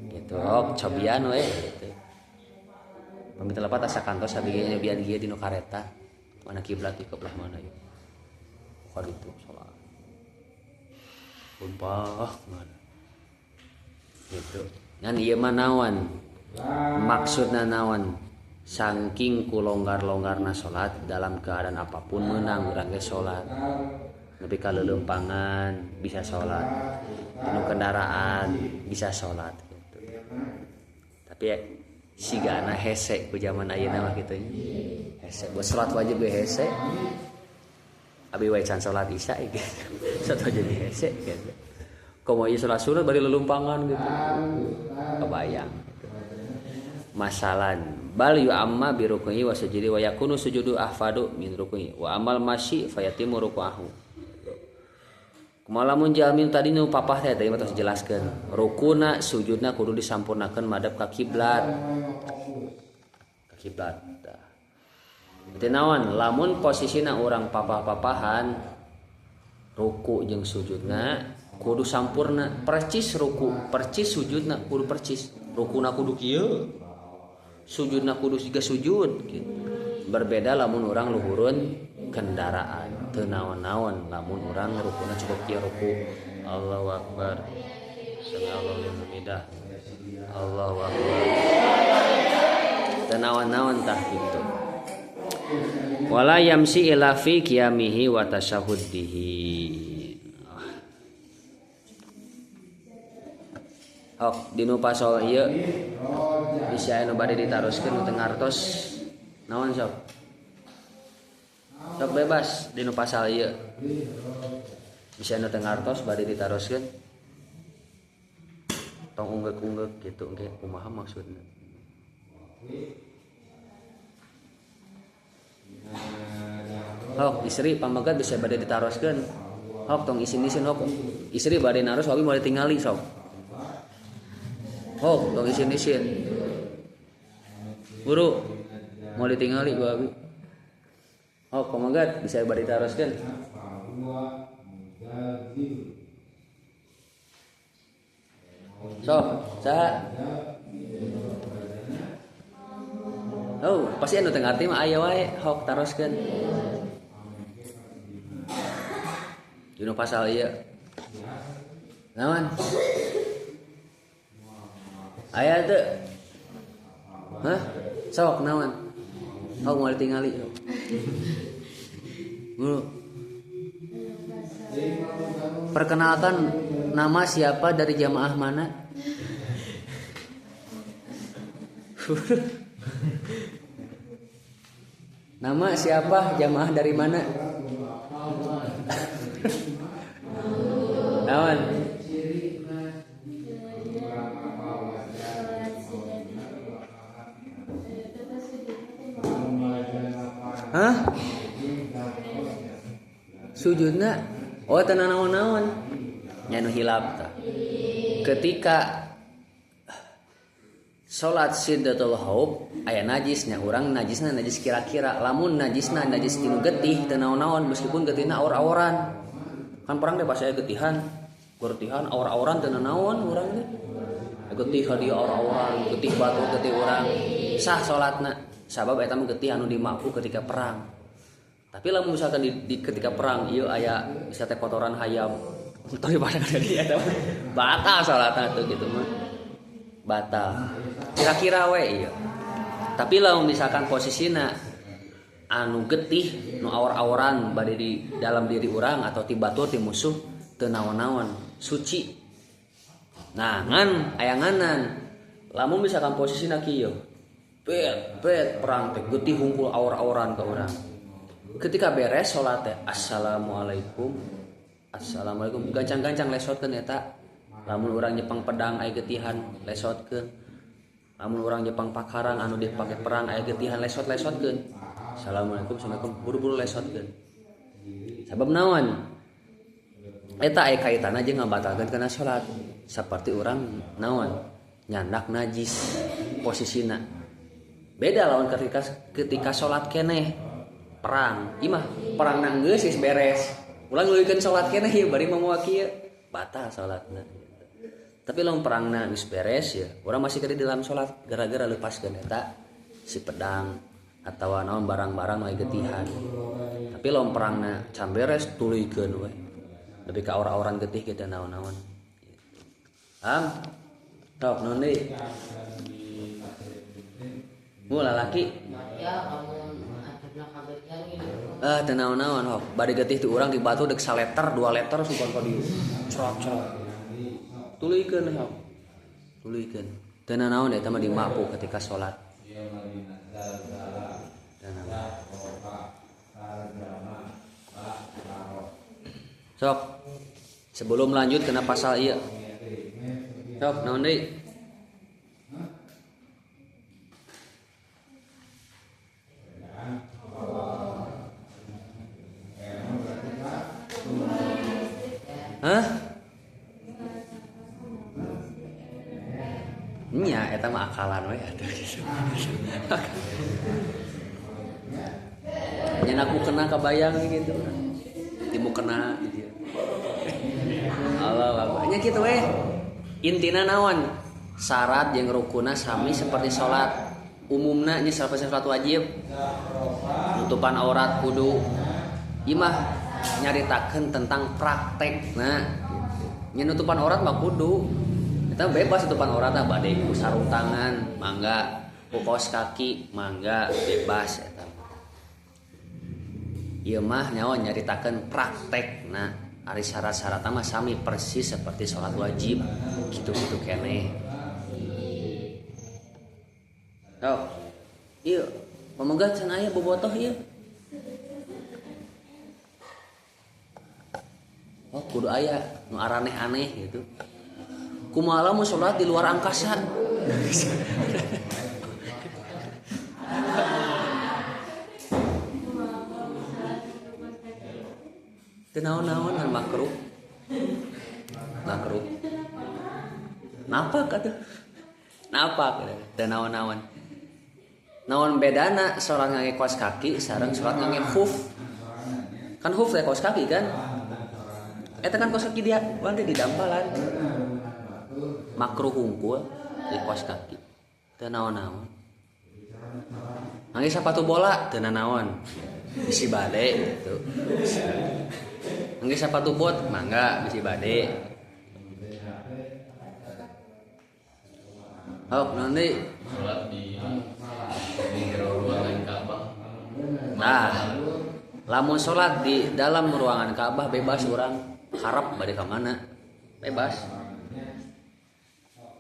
gitu cobian we gitu. Pamit lepat asa kantos sabigenya nyobian ieu dinu kareta mana kiblat di belah mana ieu ka ditu salat lumpah mana gitu ngan ieu mah naon maksudna naon saking kulonggar-longgarna salat dalam keadaan apapun meunang urang ge salat nepi ka leuleumpangan bisa salat dinu kendaraan bisa salat gitu. Tapi sigana hese ku zaman ayeuna mah kitu nya. Hese buat salat wajib ge hese. abi wae can salat isya gitu. Satu jadi hese gitu. Komo ieu salat sunat bari lelumpangan gitu. Kebayang gitu. Masalan bal yu amma bi rukui wa sujudi wa yakunu sujudu ahfadu min rukui wa amal masyi fayatimu ruku'ahu. Malamun jalmi tadi nu papah teh tadi tos jelaskeun. Rukuna sujudna kudu disampurnakeun madhep ka kiblat. Ka kiblat. Teu naon lamun posisina urang papah-papahan ruku jeung sujudna kudu sampurna, percis ruku, percis sujudna kudu percis. Rukuna kudu kieu. Sujudna kudu siga sujud gitu. Berbeda lamun urang luhurun kendaraan teu naon-naon lamun urang rukuna cukup kieu ruku Allahu akbar sami Allahu liman hamidah Allahu akbar teu naon-naon tah kitu wala yamsi ila fi qiyamihi wa tasyahhudihi. Dinu pasol ieu bisa anu bade ditaroskeun teu ngartos naon sok bebas dinu pasal ieu bisa anu teu ngartos bade ditaroskeun tong unggek-unggek gitu engke kumaha maksudna. Istri pamagat bisa bade ditaroskeun tong isin-isin istri bade naros wabi mau ditingali sok tong isin-isin guru mau ditingali wabi pamagat bisa bade ditaroskeun sok saha pasti anu teu ngarti mah aya wae taroskeun dinu pasal ieu naon aya teu sok naon mau ditingali guru perkenalkan nama siapa dari jamaah mana. Nama siapa jamaah dari mana. Nawan sujudna teu naon-naon nya nu hilap tah ketika salat siddatul haub aya najisnya urang najisna najis kira-kira lamun najisna najis tinu getih teu naon-naon meskipun getihna aur-auran kan perang teh pas aya getihan aur-auran teu naon urang teh getih dia aur-auran getih batu getih urang sah salatna sabab eta mah getih anu dimaku ketika perang. Tapi lamun misalkan di ketika perang ieu aya bisa teh kotoran hayam tong dipasang di eta batal salatna tuh gitu mah batal kira-kira we ieu. Tapi lamun misalkan posisina anu getih nu aur-auran bade di dalam diri urang atau ti batur ti musuh teu naon-naon suci nah ngan ayanganan lamun misalkan posisina kieu bet perang teh getih hungkul aur-auran ka urang ketika beres salat teh assalamualaikum gancang-gancang lesotkeun eta lamun urang Jepang pedang aya getihan lesotkeun lamun urang Jepang pakarang anu dipake perang aya getihan lesotkeun assalamualaikum buru-buru lesotkeun sabab naon eta aya kaitanna jeung ngabatalkeun kana salat saperti urang naon nyandak najis posisina beda lawan ketika salat keneh perang imah perang nang geus beres ulang ngeuleuykeun salat keneh ieu bari mamoal kieu batal salatna tapi lamun perangna geus beres ya urang masih kade di dalam salat gara-gara leupaskeun eta si pedang atawa naon barang-barang aya getihan tapi lamun perangna can beres tuluykeun we lebih ka aur-auran getih kitu naon-naon tok naon deui lalaki teu naon-naon bade getih ti urang di batu deuk 1 liter 2 liter sugan ka dieu crot-crot tuluykeun teu naon eta mah dimapu ketika salat Sok. Sebelum lanjut kena pasal ieu. Sok, naon deui? Hah? Nya eta mah akalan we atuh. Nya aku kena kabayang gitu. Timu kena gitu. Allah nya kitu we. Intina naon? Syarat jeung rukunna sami seperti salat. Umumna nya salat wajib. Nutupan aurat kudu. Imah nyaritakeun tentang praktek. Nah, nya nutupan aurat mah kudu. Kita bebas nutupan aurat mah bade ku sarung tangan, mangga, ku kaos kaki, mangga, bebas eta. Ieu mah nyaon nyaritakeun praktek. Nah, ari syarat-syarat mah sami persis seperti salat wajib. Kitu-kitu keneh. Oh. Ieu, pamangga can aya bobotoh ieu. Oh, kudu aya nu araneh-aneh gitu. Kumaha mau sholat di luar angkasa. Teu naon-naon kan makruh. Makruh. Napa kata? Napa kata? Teu naon-naon. Naon bedana sholat ngangge kaos kaki sareng sholat ngangge khuf. Kan khuf teh kaos kaki kan? Eta kan kaos kaki dia, wante di dampalan. Makruh hungkul di kaos kaki. Teu naon-naon. Ngangge sepatu bola teu naon. Bisi bade gitu. Ngangge sepatu bot mangga bisi bade. Oh, nanti Salat di ruangan Ka'bah. nah, lamun salat di dalam ruangan Ka'bah bebas urang harap bade ka mana. Bebas.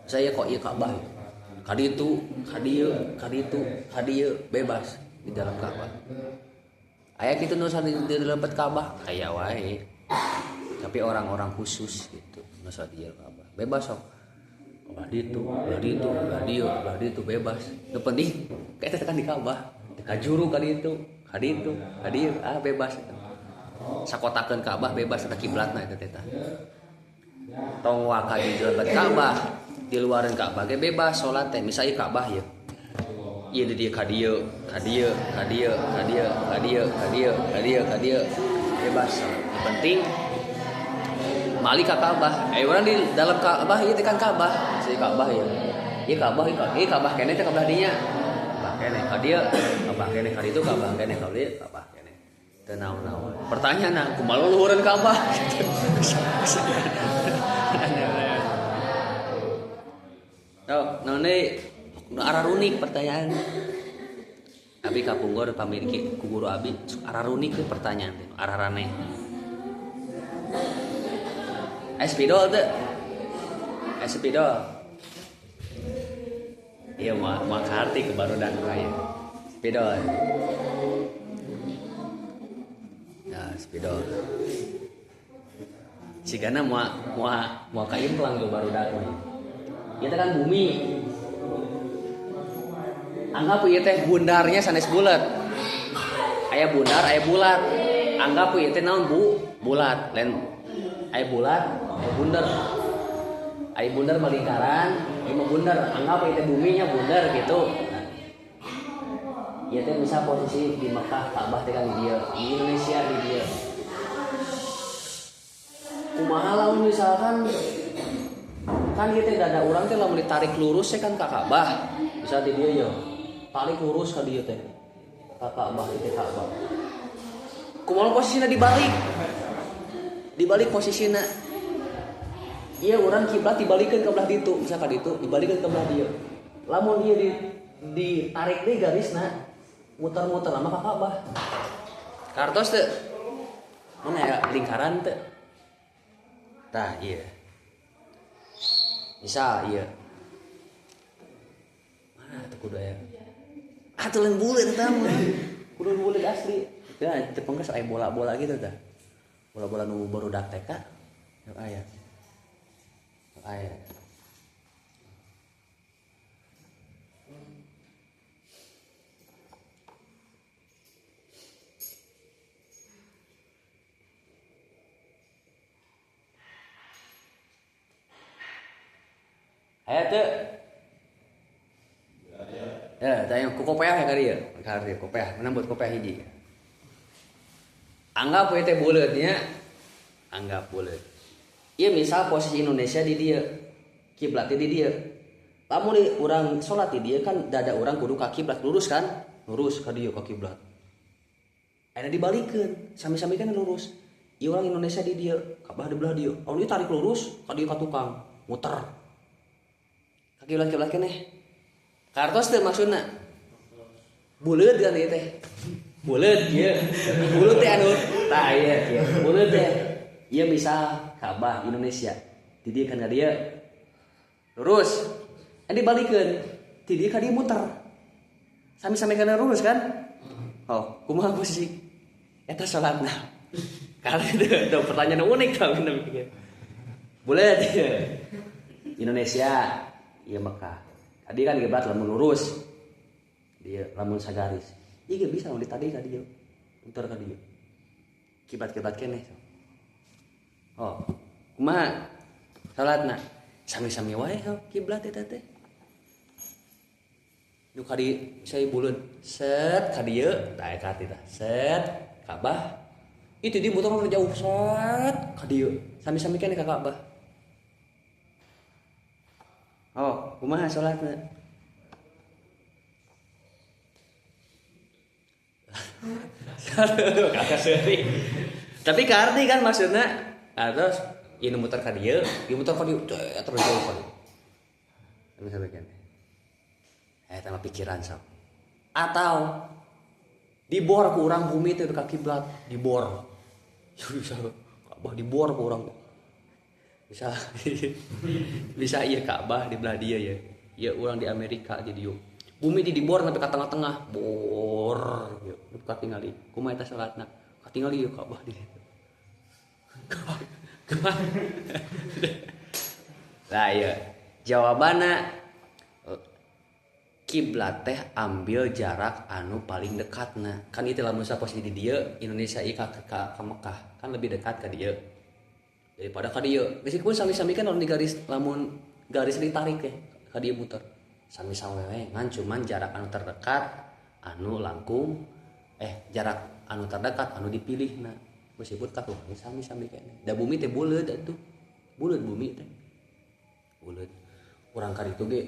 Saya kok ieu Ka'bah. Kaditu, kadieu bebas di dalam Ka'bah. Aya kitu nu di leupeut Ka'bah aya wae. Tapi orang-orang khusus gitu, nu di Ka'bah. Bebas sok. Ulah ditu bebas. Nu penting kayak tekan di Ka'bah. Kajuru kaditu, kadieu bebas. Sakotakeun Ka'bah bebas eta kiblatna eta teh. Tong wa ka di leupeut Ka'bah. Di luaran Ka'bah ge bebas salat teh misalnya Ka'bah ya. Ieu di kadieu bebas. Yang penting mali ka Ka'bah. Urang di dalam Ka'bah ieu teh kan Ka'bah, si Ka'bah ya. Ieu Ka'bah keneh teh Ka'bah dinya. Ka'bah keneh ka dieu, Ka'bah keneh ka ditu, Ka'bah keneh ka dieu, Ka'bah keneh. Teu naon-naon. Pertanyaan kumaha luhureun Ka'bah? Oh, none ararunik pertanyaan. Abi kapunggor pamiliki ku guru abi ararunik ke pertanyaan teh araraneh. Spidol teh. Spidol. Iya mah karti ke barudak kaya. Spidol. Nah, spidol. Sigana moal kaimplang ke barudak mah. Ieu kan bumi. Anggap ieu teh bundarnya sanes bulat. Aya bundar, aya bulat. Anggap ieu teh naon bulat. Lain aya bulat, aya bundar. Aya bundar malingkaran, ieu mah bundar. Anggap ieu teh buminya bundar gitu. Ieu teh bisa posisi di Mekah, Ka'bah teh kan di dieu, di Indonesia di dieu. Kumaha lamun misalkan kan kita ada orang teh lamun ditarik lurus kan ka Ka'bah. Bisa di dieu yo. Tarik lurus ka dieu teh. Ka Ka'bah itu Ka'bah. Kumaha posisina dibalik? Dibalik posisina. Iya orang kiblat dibalikeun ka belah ditu, bisa ka ditu, dibalikeun ka belah dieu. Lamun ieu ditarik deui garisna, muter-muter lama ka Ka'bah. Kartos teu? Mana ya lingkaran teu? Tah iya. Misal iya. Mana tuh kudu aya? Atuh lain buleut eta mah. Kudu buleut asli. Ya, teu pengges aya bola-bola gitu tah. bola-bola nu barudak TK yang aya aya teu ya tanya ku kopeah ya kali kopeah menang buat kopeah hiji anggap we teh buleutnya anggap buleut ieu misal posisi Indonesia di dieu kiblatnya di dieu lamun urang salat di dieu kan dada urang kudu ka kiblat lurus kan lurus ka dieu ka kiblat ayeuna dibalikeun sami-sami kan lurus ieu urang Indonesia di dieu kabah di belah dieu amun ieu tarik lurus ka dieu ka tukang muter ka kiblat keneh kartos teh maksudna buleut kan ieu teh buleut ieu buleut teh anu tah ieu buleut teh ieu misal Ka'bah Indonesia di dieu kan dia lurus dibalikeun ti dieu ka dieu muter sami-sami kana lurus kan oh kumaha posisi eta salatna kali itu pertanyaan unik tau kita mikir buleut Indonesia ieu Mekah tadi kan kiblat lamun lurus dia lamun sagaris ieu bisa lamun ditadi ka dieu muter ka dieu kiblat keneh oh kumaha salatna sami-sami wae kiblat eta teh nu ka di saya buleut set ka dieu tah eta tah set Ka'bah itu di muter jauh set ka dieu sami-sami keneh ka Ka'bah oh kumaha salatna kakak seri tapi karti kan maksudnya terus ieu muter ka dieu ieu muter ka dieu terus jauh ka dieu sami-sami keneh eta mah pikiran sok atau dibor ku urang bumi teh ka kiblat dibor bisa Ka'bah dibor ku urang bisa bisa ieu Ka'bah di belah dia ya ieu urang di Amerika di dieu bumi dibor sampai ka tengah-tengah bor ieu katingali kumaha eta salatna katingali ieu Ka'bah di dieu lah ieu jawabanna kiblat teh ambil jarak anu paling dekatna kan itu lamun posisi di dieu Indonesia ieu ka Mekah kan lebih dekat ka dieu daripada ka dieu meskipun sami-sami kan lamun garis ditarik teh ka dieu muter sami-sami we ngan cuman jarak anu terdekat anu langkung jarak anu terdekat anu dipilihna meskipun ka Tuhan sami-sami keneh da bumi teh buleut atuh buleut bumi teh buleut urang ka ditu ge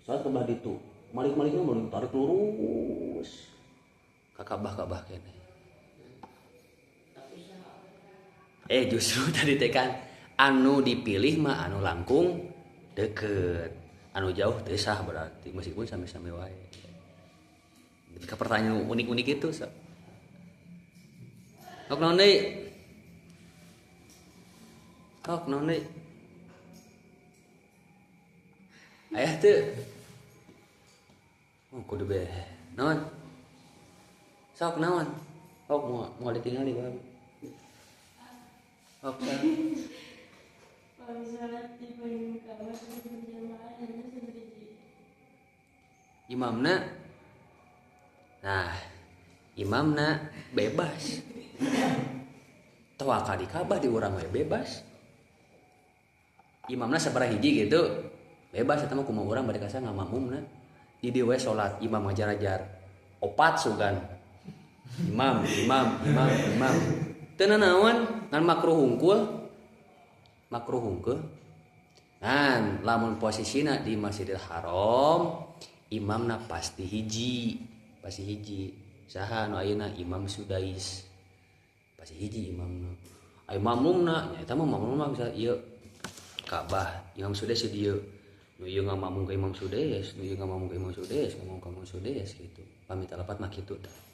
saat kebelah ditu malik-maliknya mau tarik lurus ka Ka'bah keneh justru tadi teh kan anu dipilih mah anu langkung deket anu jauh teh sah berarti meskipun sami-sami wae ke pertanyaan unik-unik itu sok naon deui aya teu kudu be naon sok naon mau ditinggali bae sok kalau misalnya di kamar berjamaah hanya sendiri imamna bebas tawakal di Ka'bah di urang we bebas imamna sabaraha hiji gitu bebas eta mah kumaha urang bade kasa ngamakmumna di dieu we salat imam ngajar-ajar opat sugan imam teu naon ngan makruh hungkul ngan lamun posisina di Masjidil Haram imamna pasti hiji saha nu ayeuna Imam Sudais pasti hiji imamna ai makmumna nya eta mah makmumna bisa ieu Ka'bah Imam Sudais dieu nu ieu ngamakmum ka Imam Sudais ngomong ka Imam Sudais gitu pamit alapat mah kitu tah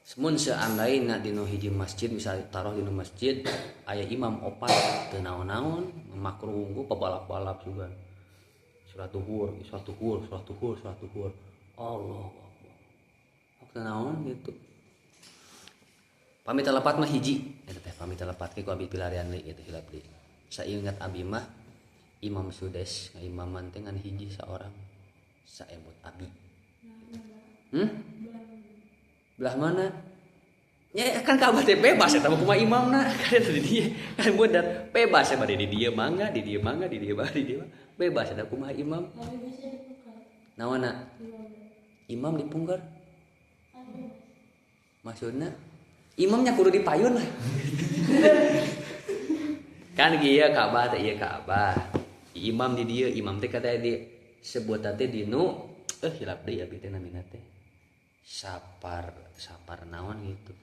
semun seandaina dina hiji masjid misal taruh dina masjid aya imam opat teu naon-naon makruh unggul pabalap-balap juga surat tuhur Allah teu naon gitu pamit alapat mah hiji kami telepatke ku abi pilarian deui gitu hilap deui. Saingat abi mah Imam Sudes ngaimaman teh ngan hiji saorang saembot abi. Belah mana? Ya kan Ka'bah teh bebas eta mah kumaha imamna kan di dieu kan bener bebas ya bari di dieu mangga di dieu mangga di dieu di dieu bebas eta kumaha imam. Tapi bisa dibuka. Nawana imam dipungker Aduh. maksudna imamnya kudu dipayun lah. Kan ieu Ka'bah teh ieu Ka'bah. Imam di dieu imam teh kata di sebut teh dinu hilap deui abi teh namina teh. Sapar naon gitu.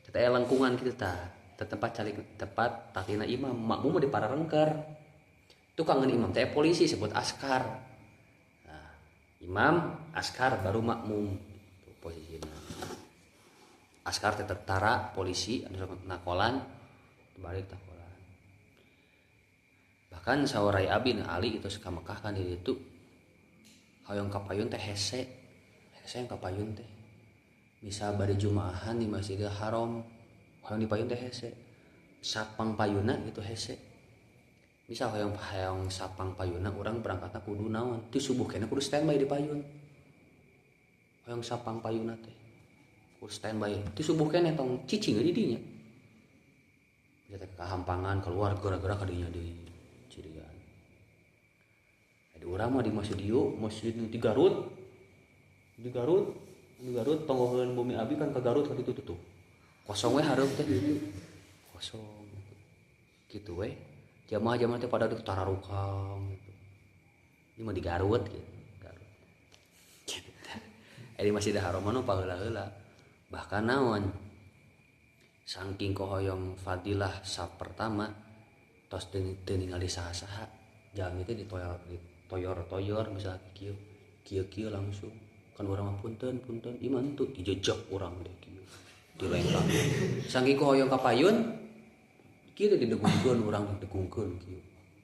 Kita lengkungan gitu tah. Tepat cari tepat tatina imam makmum di pararengker. Tukangan imam teh polisi sebut askar. Nah, imam askar baru makmum gitu posisinya. Askar teh tentara polisi anu nakolan balik takolan. Bahkan sawarai abi na Ali itu suka Mekah kan di ditu. Hoyong kapayun teh hese yang kapayun teh. Misal bari Jumaahan di Masjidil Haram, hoyong dipayun teh hese. Sapang payuna gitu hese. Misal hoyong sapang payuna urang berangkatna kudu naon? Ti subuh kena kudu standby di payun. Hoyong sapang payuna teh. Kudu standby. Ti subuh kena tong cicing di dinya. Bisa teh kahampangan keluar gara-gara ka dinya deui. Cirian. Ada urang mah di masjid ieu, masjid di Garut. Di Garut tonggoheun bumi abi kan ke Garut ka ditu tuh. Kosong we hareup teh gitu. Kosong. Gitu we. Jamaah-jamaah teh pada di tararukang gitu. Ini mah di Garut gitu. Garut. Gitu. Di Masjidil Haram mah paheula-heula. Bahkan naon? Saking kohoyong fadilah sap pertama tos teu ningali saha-saha. Jami teh ditoyor-toyor misalnya kieu langsung. Kan urang mah punten iman tuh dijejak urang deh kieu dilengkang saking ku hoyong kapayun kieu didegungkeun urang didegungkeun kieu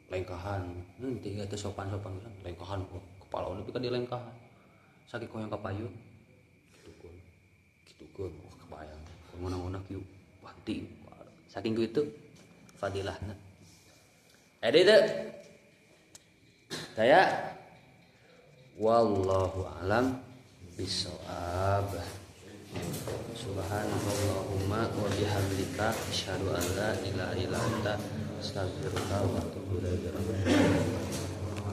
lengkahan henteu teh sopan-sopan lengkahan kepala nepi ka dilengkahan saking ku hoyong kapayun kitukeun kebayang nguna-nguna kieu pati saking kitu fadilahna teu saya wallahu alam bisawab. Subhanallahumma wa bihamdika asyhadu an la ilaha illa anta astaghfiruka wa atubu ilaik.